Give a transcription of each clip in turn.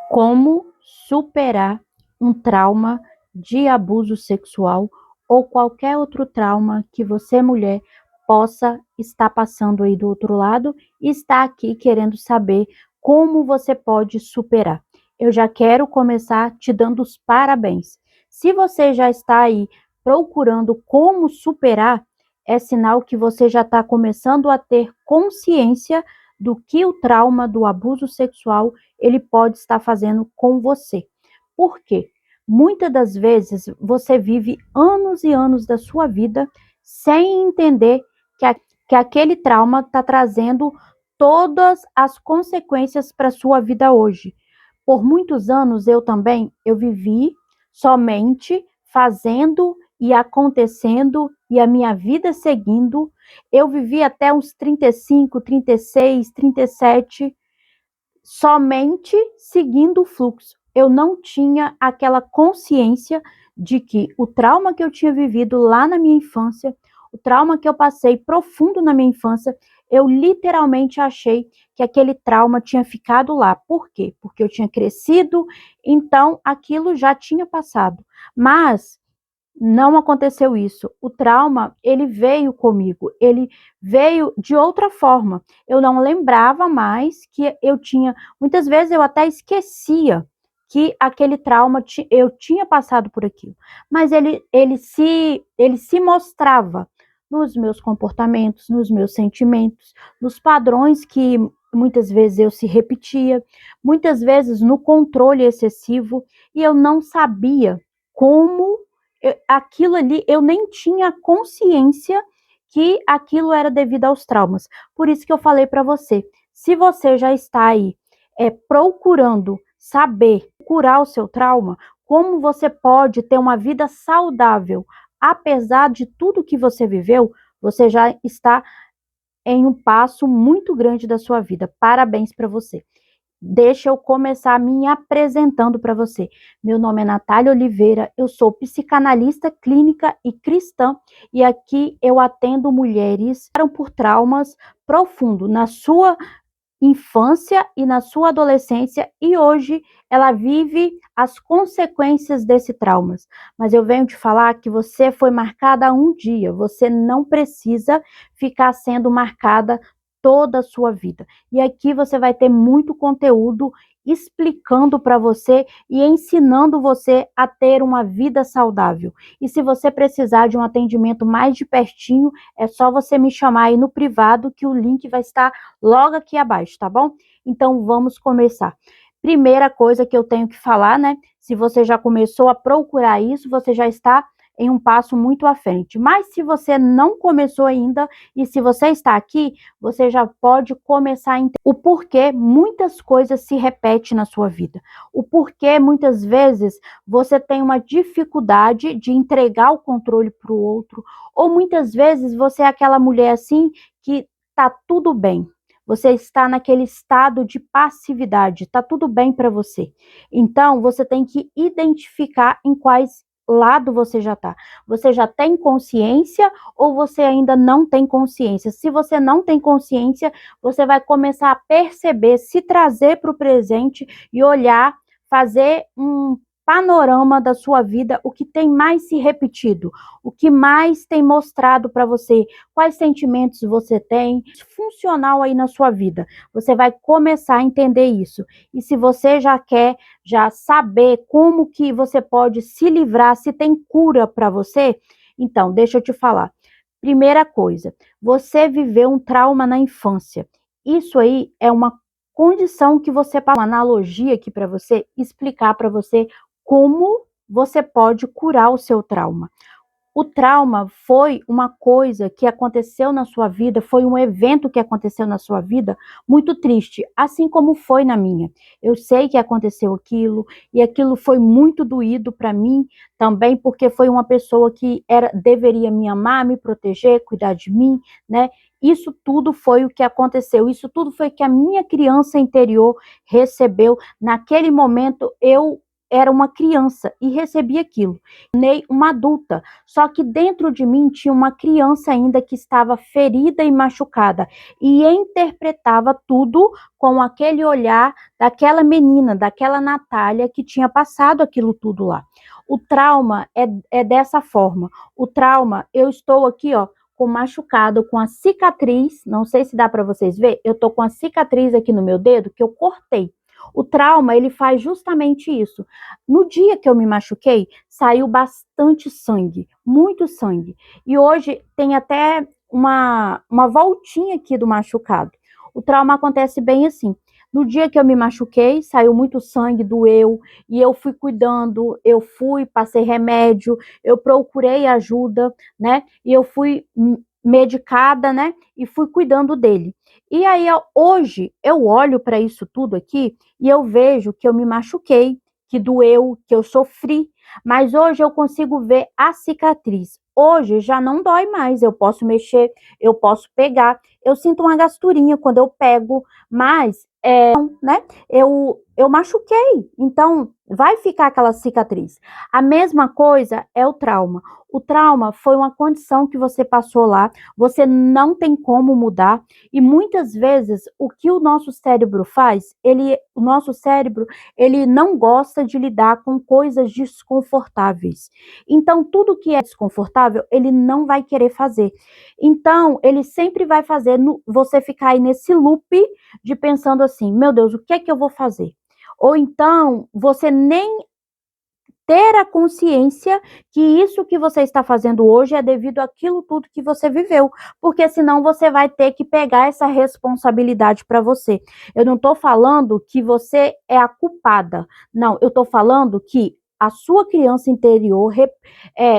Como superar um trauma de abuso sexual ou qualquer outro trauma que você, mulher, possa estar passando aí do outro lado e está aqui querendo saber como você pode superar. Eu já quero começar te dando os parabéns. Se você já está aí procurando como superar, é sinal que você já está começando a ter consciência do que o trauma do abuso sexual ele pode estar fazendo com você. Por quê? Muitas das vezes você vive anos e anos da sua vida sem entender que aquele trauma está trazendo todas as consequências para a sua vida hoje. Por muitos anos eu vivi somente fazendo e acontecendo e a minha vida seguindo. Eu vivi até uns 35, 36, 37 somente seguindo o fluxo. Eu não tinha aquela consciência de que o trauma que eu tinha vivido lá na minha infância, o trauma que eu passei profundo na minha infância, eu literalmente achei que aquele trauma tinha ficado lá. Por quê? Porque eu tinha crescido, então aquilo já tinha passado. Mas não aconteceu isso. O trauma, ele veio comigo, ele veio de outra forma. Eu não lembrava mais que eu tinha, muitas vezes eu até esquecia que aquele trauma eu tinha passado por aquilo. Mas ele se mostrava nos meus comportamentos, nos meus sentimentos, nos padrões que muitas vezes eu se repetia, muitas vezes no controle excessivo, e eu não sabia como aquilo ali, eu nem tinha consciência que aquilo era devido aos traumas. Por isso que eu falei para você, se você já está aí procurando saber curar o seu trauma, como você pode ter uma vida saudável, apesar de tudo que você viveu, você já está em um passo muito grande da sua vida. Parabéns para você. Deixa eu começar me apresentando para você. Meu nome é Natália Oliveira, eu sou psicanalista clínica e cristã e aqui eu atendo mulheres que passaram por traumas profundos na sua infância e na sua adolescência e hoje ela vive as consequências desse traumas. Mas eu venho te falar que você foi marcada um dia, você não precisa ficar sendo marcada toda a sua vida. E aqui você vai ter muito conteúdo explicando para você e ensinando você a ter uma vida saudável. E se você precisar de um atendimento mais de pertinho, é só você me chamar aí no privado que o link vai estar logo aqui abaixo, tá bom? Então vamos começar. Primeira coisa que eu tenho que falar, né? Se você já começou a procurar isso, você já está em um passo muito à frente. Mas se você não começou ainda e se você está aqui, você já pode começar a entender o porquê muitas coisas se repetem na sua vida. O porquê muitas vezes você tem uma dificuldade de entregar o controle para o outro, ou muitas vezes você é aquela mulher assim que tá tudo bem. Você está naquele estado de passividade, tá tudo bem para você. Então, você tem que identificar em quais lado você já tá. Você já tem consciência ou você ainda não tem consciência? Se você não tem consciência, você vai começar a perceber, se trazer para o presente e olhar, fazer um panorama da sua vida, o que tem mais se repetido, o que mais tem mostrado para você, quais sentimentos você tem, funcional aí na sua vida. Você vai começar a entender isso. E se você já quer já saber como que você pode se livrar, se tem cura para você, então, deixa eu te falar. Primeira coisa, você viveu um trauma na infância. Isso aí é uma condição que você, uma analogia aqui para você, explicar para você como você pode curar o seu trauma. O trauma foi uma coisa que aconteceu na sua vida, foi um evento que aconteceu na sua vida muito triste, assim como foi na minha. Eu sei que aconteceu aquilo e aquilo foi muito doído para mim também, porque foi uma pessoa que deveria me amar, me proteger, cuidar de mim, né? Isso tudo foi o que aconteceu, isso tudo foi que a minha criança interior recebeu. Naquele momento, eu era uma criança e recebi aquilo. Nem uma adulta, só que dentro de mim tinha uma criança ainda que estava ferida e machucada e interpretava tudo com aquele olhar daquela menina, daquela Natália que tinha passado aquilo tudo lá. O trauma é dessa forma. O trauma, eu estou aqui, ó, com machucado, com a cicatriz, não sei se dá para vocês ver, eu tô com a cicatriz aqui no meu dedo que eu cortei. O trauma, ele faz justamente isso. No dia que eu me machuquei, saiu bastante sangue, muito sangue. E hoje tem até uma voltinha aqui do machucado. O trauma acontece bem assim. No dia que eu me machuquei, saiu muito sangue, doeu, e eu fui cuidando, passei remédio, eu procurei ajuda, né? E eu fui medicada, né? E fui cuidando dele. E aí, hoje, eu olho para isso tudo aqui e eu vejo que eu me machuquei, que doeu, que eu sofri, mas hoje eu consigo ver a cicatriz. Hoje já não dói mais, eu posso mexer, eu posso pegar, eu sinto uma gasturinha quando eu pego, mas né? Eu machuquei, então vai ficar aquela cicatriz. A mesma coisa é o trauma. O trauma foi uma condição que você passou lá, você não tem como mudar, e muitas vezes o que o nosso cérebro faz, o nosso cérebro, ele não gosta de lidar com coisas desconfortáveis. Então, tudo que é desconfortável, ele não vai querer fazer. Então, ele sempre vai fazer você ficar aí nesse loop de pensando assim, meu Deus, o que é que eu vou fazer? Ou então, você nem ter a consciência que isso que você está fazendo hoje é devido àquilo tudo que você viveu, porque senão você vai ter que pegar essa responsabilidade para você. Eu não estou falando que você é a culpada, não, eu estou falando que a sua criança interior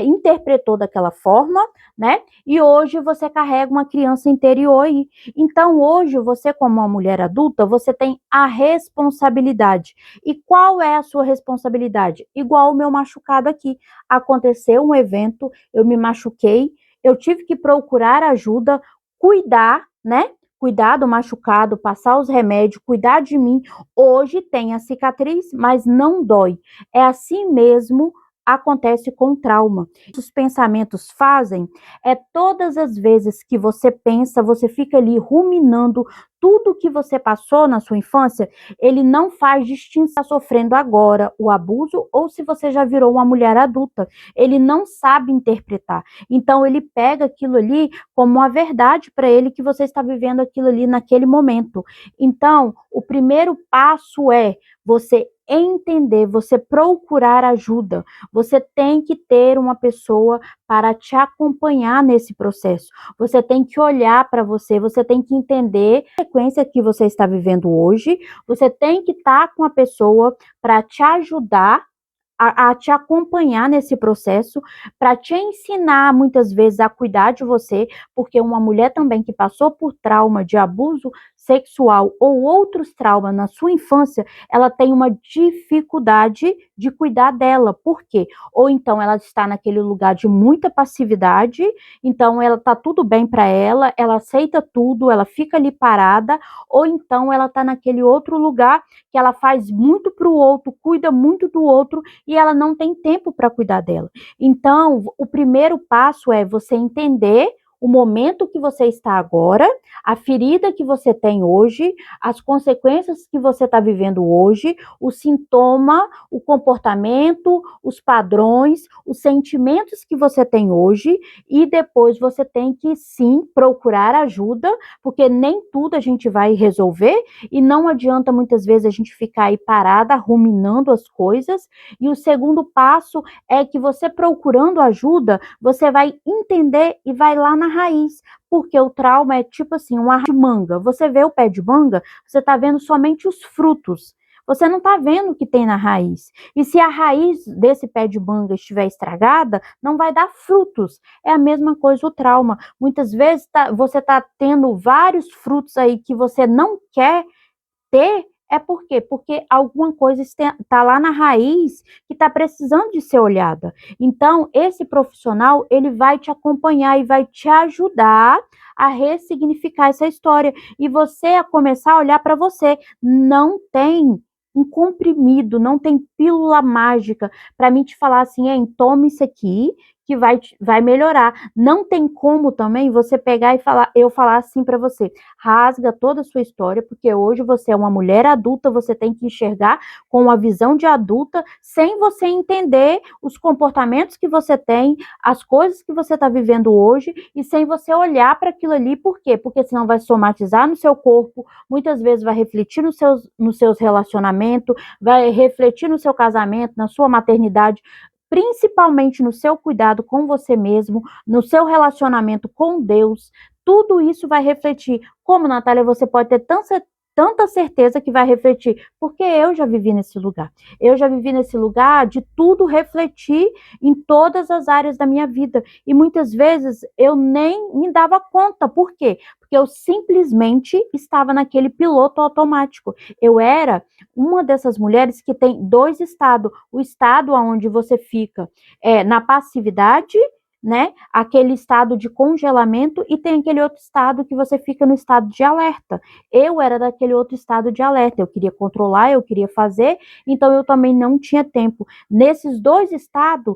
interpretou daquela forma, né? E hoje você carrega uma criança interior aí. Então, hoje, você, como uma mulher adulta, você tem a responsabilidade. E qual é a sua responsabilidade? Igual o meu machucado aqui. Aconteceu um evento, eu me machuquei, eu tive que procurar ajuda, cuidar, né? Cuidar do machucado, passar os remédios, cuidar de mim. Hoje tem a cicatriz, mas não dói. É assim mesmo acontece com trauma. Os pensamentos fazem todas as vezes que você pensa, você fica ali ruminando tudo que você passou na sua infância, ele não faz distinção se está sofrendo agora o abuso ou se você já virou uma mulher adulta. Ele não sabe interpretar. Então ele pega aquilo ali como uma verdade para ele que você está vivendo aquilo ali naquele momento. Então, o primeiro passo é você entender, você procurar ajuda. Você tem que ter uma pessoa para te acompanhar nesse processo. Você tem que olhar para você, você tem que entender a sequência que você está vivendo hoje. Você tem que estar com a pessoa para te ajudar a te acompanhar nesse processo, para te ensinar muitas vezes a cuidar de você, porque uma mulher também que passou por trauma de abuso sexual ou outros traumas na sua infância, ela tem uma dificuldade de cuidar dela. Por quê? Ou então ela está naquele lugar de muita passividade, então ela tá tudo bem para ela aceita tudo, ela fica ali parada, ou então ela tá naquele outro lugar que ela faz muito para o outro, cuida muito do outro e ela não tem tempo para cuidar dela. Então, o primeiro passo é você entender o momento que você está agora, a ferida que você tem hoje, as consequências que você está vivendo hoje, o sintoma, o comportamento, os padrões, os sentimentos que você tem hoje, e depois você tem que sim procurar ajuda, porque nem tudo a gente vai resolver, e não adianta muitas vezes a gente ficar aí parada, ruminando as coisas. E o segundo passo é que você procurando ajuda, você vai entender e vai lá na raiz, porque o trauma é tipo assim, uma de manga. Você vê o pé de manga, você está vendo somente os frutos. Você não está vendo o que tem na raiz. E se a raiz desse pé de manga estiver estragada, não vai dar frutos. É a mesma coisa o trauma. Muitas vezes você está tendo vários frutos aí que você não quer ter. É por quê? Porque alguma coisa está lá na raiz que está precisando de ser olhada. Então, esse profissional, ele vai te acompanhar e vai te ajudar a ressignificar essa história. E você a começar a olhar para você. Não tem um comprimido, não tem pílula mágica para mim te falar assim, hein, tome isso aqui que vai melhorar. Não tem como também você pegar e eu falar assim para você, rasga toda a sua história, porque hoje você é uma mulher adulta, você tem que enxergar com uma visão de adulta, sem você entender os comportamentos que você tem, as coisas que você está vivendo hoje, e sem você olhar para aquilo ali, por quê? Porque senão vai somatizar no seu corpo, muitas vezes vai refletir nos seus relacionamentos, vai refletir no seu casamento, na sua maternidade, principalmente no seu cuidado com você mesmo, no seu relacionamento com Deus, tudo isso vai refletir. Como, Natália, você pode ter tanta certeza que vai refletir, porque eu já vivi nesse lugar. Eu já vivi nesse lugar de tudo refletir em todas as áreas da minha vida. E muitas vezes eu nem me dava conta. Por quê? Porque eu simplesmente estava naquele piloto automático. Eu era uma dessas mulheres que tem dois estados. O estado onde você fica na passividade, né? Aquele estado de congelamento, e tem aquele outro estado que você fica no estado de alerta. Eu era daquele outro estado de alerta, eu queria controlar, eu queria fazer, então eu também não tinha tempo. Nesses dois estados,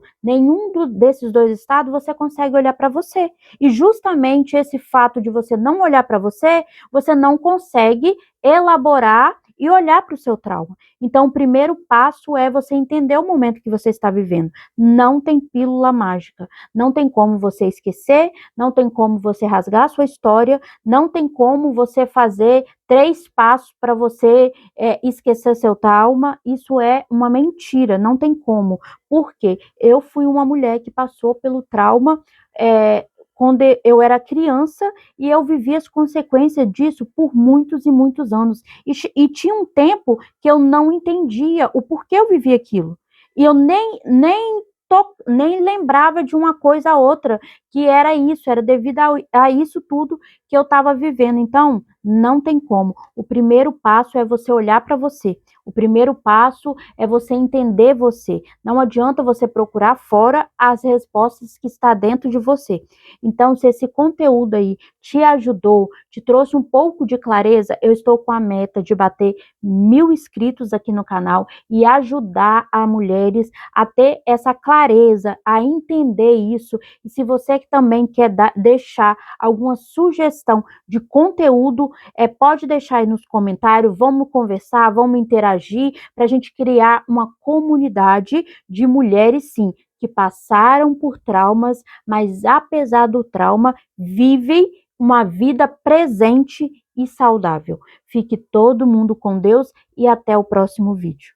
desses dois estados você consegue olhar para você. E justamente esse fato de você não olhar para você, você não consegue elaborar e olhar para o seu trauma. Então, o primeiro passo é você entender o momento que você está vivendo. Não tem pílula mágica. Não tem como você esquecer, não tem como você rasgar a sua história, não tem como você fazer 3 passos para você esquecer seu trauma. Isso é uma mentira, não tem como. Por quê? Eu fui uma mulher que passou pelo trauma quando eu era criança, e eu vivi as consequências disso por muitos e muitos anos. E tinha um tempo que eu não entendia o porquê eu vivia aquilo. E eu nem lembrava de uma coisa a outra, que era isso, era devido a isso tudo que eu estava vivendo. Então, não tem como. O primeiro passo é você olhar para você. O primeiro passo é você entender você. Não adianta você procurar fora as respostas que está dentro de você. Então, se esse conteúdo aí te ajudou, te trouxe um pouco de clareza, eu estou com a meta de bater 1.000 inscritos aqui no canal e ajudar a mulheres a ter essa clareza, a entender isso. E se você que também quer deixar alguma sugestão de conteúdo, pode deixar aí nos comentários, vamos conversar, vamos interagir, para a gente criar uma comunidade de mulheres, sim, que passaram por traumas, mas apesar do trauma, vivem uma vida presente e saudável. Fique todo mundo com Deus e até o próximo vídeo.